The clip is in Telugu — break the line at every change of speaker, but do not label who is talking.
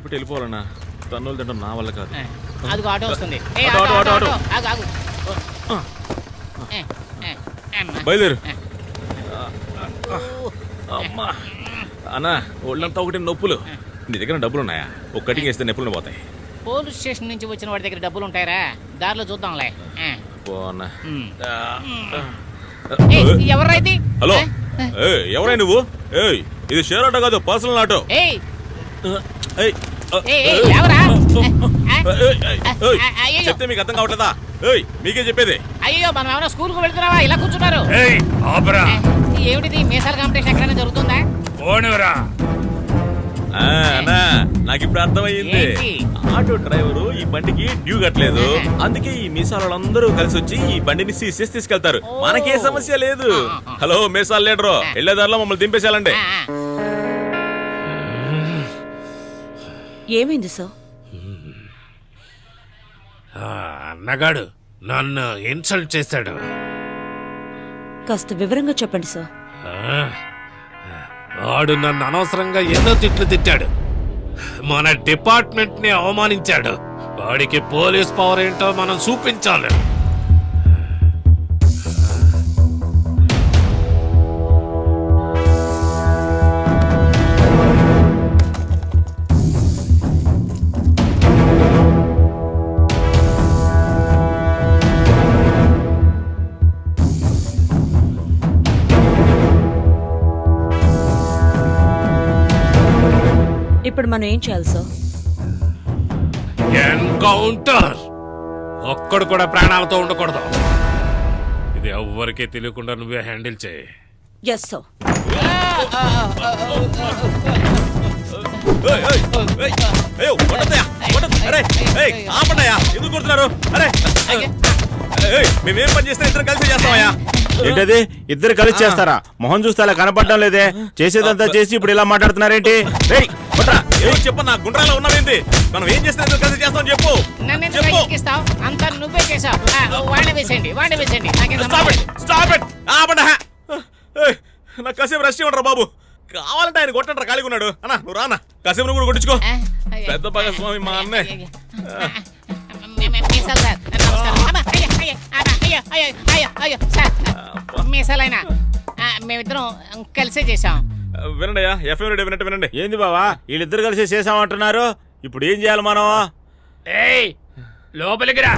వదిలిపెట్టి వెళ్ళిపోవాలన్నా. తన్నులు తింటాం నా వల్ల కాదు.
అదిగో ఆటో వస్తుంది.
బయలుదేరు. అమ్మా అన్నా, ఒళ్ళంతా ఒకటి నొప్పులు. నీ దగ్గర డబ్బులు ఉన్నాయా? ఒక కటింగ్ వేస్తే నొప్పులు పోతాయి.
పోలీస్ స్టేషన్ నుంచి వచ్చిన వాడి దగ్గర డబ్బులు ఉంటాయరా? దారిలో చూద్దాంలే. ఎవరైతే?
హలో, ఎవరై నువ్వు? ఇది షేర్ ఆటో కాదు, పర్సనల్ ఆటో. చెప్తే మీకు అర్థం కావట్లేదా? మీకే చెప్పేది.
అయ్యో, మనం ఏమైనా స్కూల్ కు వెళ్తున్నావా? ఇలా కూర్చున్నారు. ఏమిటిది? మీసాల కాంపిటీషన్ ఎక్కడైనా జరుగుతుందా?
నాకు ఇప్పుడు అర్థమయ్యింది. ఆటో డ్రైవరు ఈ బండికి డ్యూ కట్టలేదు, అందుకే ఈ మీసాలందరూ కలిసి వచ్చి ఈ బండిని సీజ్ చేసి తీసుకెళ్తారు. మనకే సమస్య లేదు. హలో మీసాల లీడరు, వెళ్లేదారిలో మమ్మల్ని దింపేసేయాలండి.
ఏమైంది సార్?
అన్నగాడు నన్ను ఇన్సల్ట్ చేశాడు.
కాస్త వివరంగా చెప్పండి సార్.
వాడు నన్ను అనవసరంగా ఎన్నో తిట్లు తిట్టాడు. మన డిపార్ట్మెంట్ ని అవమానించాడు. వాడికి పోలీస్ పవర్ ఏంటో మనం చూపించాలి.
ఇప్పుడు మనం ఏం చేయాలి సార్?
ఎన్కౌంటర్. ఒక్కడు కూడా ప్రాణాలతో ఉండకూడదు. ఇది ఎవ్వరికీ తెలియకుండా నువ్వే హ్యాండిల్ చేయి.
Yes sir.
ఎందుకు కొడుతున్నారు? అరే మేమేం పని చేస్తే ఇద్దరు కలిసి చేస్తామయ్యా.
ఏంటది? ఇద్దరు కలిసి చేస్తారా? మొహం చూస్తే అలా కనపడడం లేదే. చేసేదంతా చేసి ఇప్పుడు ఇలా మాట్లాడుతున్నారేంటి?
చెప్ప, నా గుండ్రాలో ఉన్నావేంటి? మనం ఏం చేస్తే ఇద్దరు కలిసి చేస్తాం చెప్పు.
అంతా నువ్వే చేసావు.
నాకు కాసేపు రెస్ట్ ఇవ్వండి బాబు. కావాలంటే ఆయన కొట్టండి, ఖాళీగా ఉన్నాడు. అన్నా నువ్వు రానా, కాసేపు నువ్వు కూడా కొట్టించుకో. పెద్ద భాగస్వామి మా అన్నయ్య.
మీసాలైనా మేమిద్దరం కలిసే చేసాం.
వినండి అయ్యా, ఎఫ్ఎం రెడీ వినండి. వినండి.
ఏంది బావా, వీళ్ళిద్దరు కలిసి చేసామంటున్నారు? ఇప్పుడు ఏం చేయాలి మనం?
లోపలికి రా.